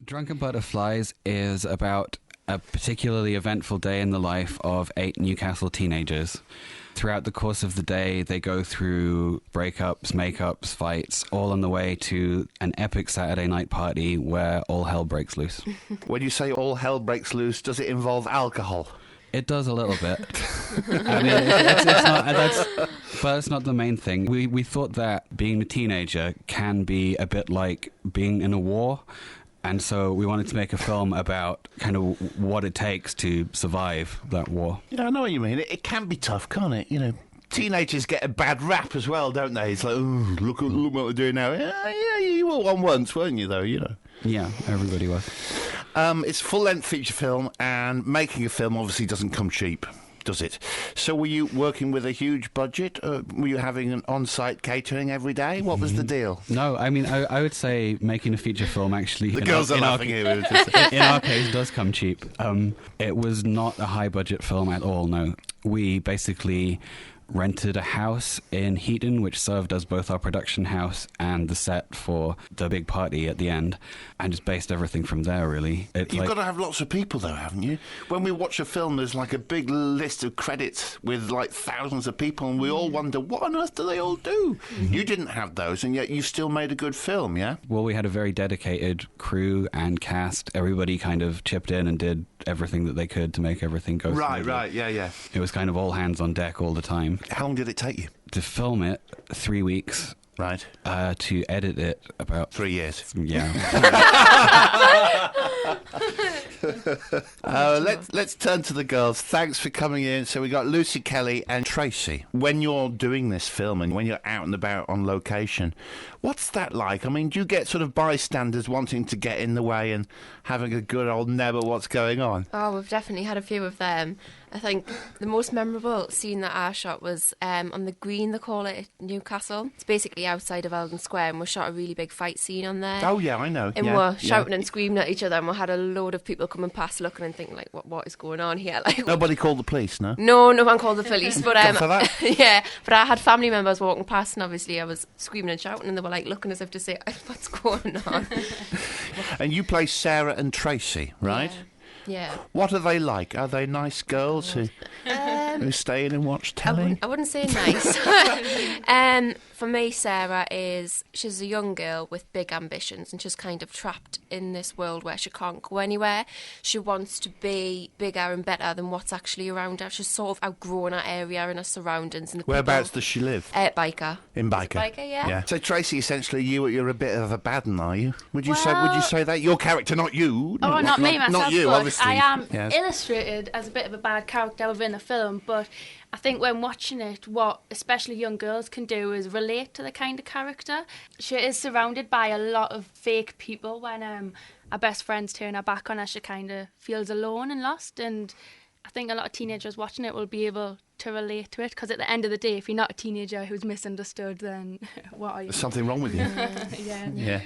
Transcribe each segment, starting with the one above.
Drunken Butterflies is about a particularly eventful day in the life of 8 Newcastle teenagers. Throughout the course of the day, they go through breakups, makeups, fights, all on the way to an epic Saturday night party where all hell breaks loose. When you say all hell breaks loose, does it involve alcohol? It does a little bit. I mean, it's not, but it's not the main thing. We thought that being a teenager can be a bit like being in a war. And so we wanted to make a film about kind of what it takes to survive that war. Yeah, I know what you mean. It can be tough, can't it? You know, teenagers get a bad rap as well, don't they? It's like, oh, look what they're doing now. Yeah, you were one once, weren't you, though, you know? Yeah, everybody was. It's a full-length feature film, and making a film obviously doesn't come cheap, does it? So were you working with a huge budget? Were you having an on-site catering every day? What was the deal? No, I mean, I would say making a feature film actually... The girls are laughing here. In our case, does come cheap. It was not a high-budget film at all, no. We basically rented a house in Heaton, which served as both our production house and the set for the big party at the end, and just based everything from there, really. You've got to have lots of people, though, haven't you? When we watch a film, there's like a big list of credits with like thousands of people, and we all wonder, what on earth do they all do? Mm-hmm. You didn't have those, and yet you still made a good film, yeah? Well, we had a very dedicated crew and cast. Everybody kind of chipped in and did everything that they could to make everything go smoothly. Right, yeah. It was kind of all hands on deck all the time. How long did it take you? To film it, 3 weeks. Right. To edit it, about 3 years. Yeah. Let's turn to the girls. Thanks for coming in. So we got Lucy, Kelly and Tracy. When you're doing this film and when you're out and about on location, what's that like? I mean, do you get sort of bystanders wanting to get in the way and having a good old neb at what's going on? Oh, we've definitely had a few of them. I think the most memorable scene that I shot was on the green, they call it, at Newcastle. It's basically outside of Eldon Square, and we shot a really big fight scene on there. Oh, yeah, I know. And we're shouting and screaming at each other, and we had a load of people coming past looking and thinking, like, what is going on here? Like, nobody called the police, no? No one called the police. But for that. yeah, but I had family members walking past, and obviously I was screaming and shouting, and they were like looking as if to say, what's going on? And you play Sarah and Tracy, right? Yeah. What are they like? Are they nice girls who stay in and watch telly? I wouldn't say nice. For me, Sarah she's a young girl with big ambitions, and she's kind of trapped in this world where she can't go anywhere. She wants to be bigger and better than what's actually around her. She's sort of outgrown her area and her surroundings. And whereabouts does she live? Biker. In Biker. Biker, yeah. So Tracy, essentially, you're a bit of a bad one, are you? Would you say that? Your character, not you. Oh, not me myself. Not you, but obviously. I am illustrated as a bit of a bad character within the film, but I think when watching it, what especially young girls can do is relate to the kind of character. She is surrounded by a lot of fake people. When our best friends turn her back on her, she kind of feels alone and lost, and I think a lot of teenagers watching it will be able to relate to it, because at the end of the day, if you're not a teenager who's misunderstood, then what are you? There's something wrong with you. Yeah.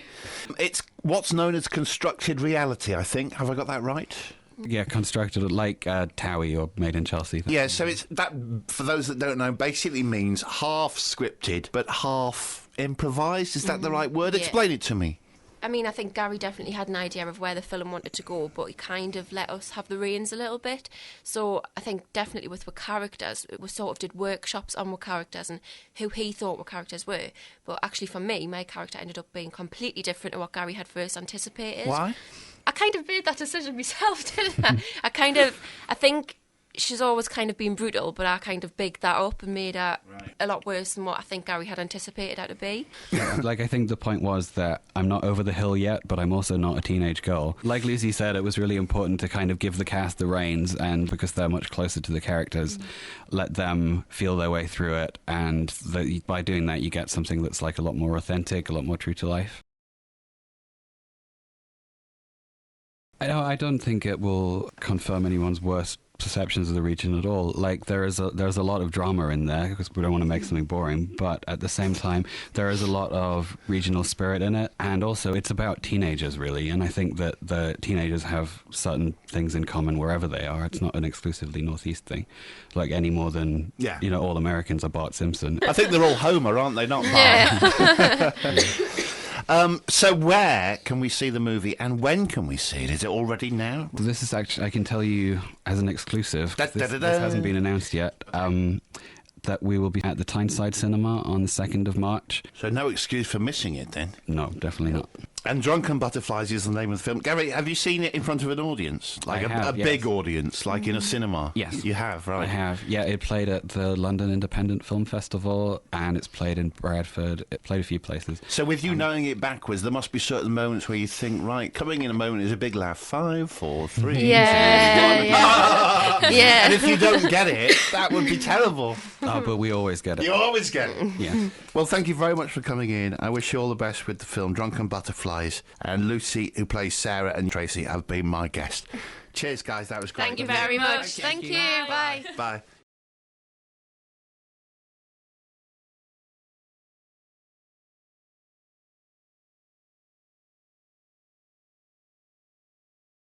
It's what's known as constructed reality, I think. Have I got that right? Yeah, constructed like Towie or Made in Chelsea. Yeah, so it's that, for those that don't know, basically means half scripted but half improvised. Is that the right word? Yeah. Explain it to me. I mean, I think Garry definitely had an idea of where the film wanted to go, but he kind of let us have the reins a little bit. So I think definitely with characters, we sort of did workshops on what characters and who he thought what characters were. But actually for me, my character ended up being completely different to what Garry had first anticipated. Why? I kind of made that decision myself, didn't I? I think she's always kind of been brutal, but I kind of bigged that up and made her a lot worse than what I think Garry had anticipated her to be. Like, I think the point was that I'm not over the hill yet, but I'm also not a teenage girl. Like Lucy said, it was really important to kind of give the cast the reins, and because they're much closer to the characters, let them feel their way through it, and by doing that you get something that's like a lot more authentic, a lot more true to life. I don't think it will confirm anyone's worst perceptions of the region at all. Like, there's a lot of drama in there, because we don't want to make something boring, but at the same time there is a lot of regional spirit in it, and also it's about teenagers, really, and I think that the teenagers have certain things in common wherever they are. It's not an exclusively Northeast thing, like any more than all Americans are Bart Simpson. I think they're all Homer, aren't they? Not Bart. So where can we see the movie and when can we see it? Is it already now? This is actually, I can tell you as an exclusive, this hasn't been announced yet, that we will be at the Tyneside Cinema on the 2nd of March. So no excuse for missing it then? No, definitely not. And Drunken Butterflies is the name of the film. Gary, have you seen it in front of an audience? Like a big audience, like in a cinema? Yes. You have, right? I have. Yeah, it played at the London Independent Film Festival and it's played in Bradford. It played a few places. So with you knowing it backwards, there must be certain moments where you think, right, coming in a moment is a big laugh. 5, 4, 3, 2, 1. Yeah. And if you don't get it, that would be terrible. Oh, but we always get it. You always get it. Yeah. Well, thank you very much for coming in. I wish you all the best with the film Drunken Butterflies. And Lucy, who plays Sarah, and Tracy have been my guest. Cheers, guys. That was great. Thank you very much. Thank you. Bye. Bye.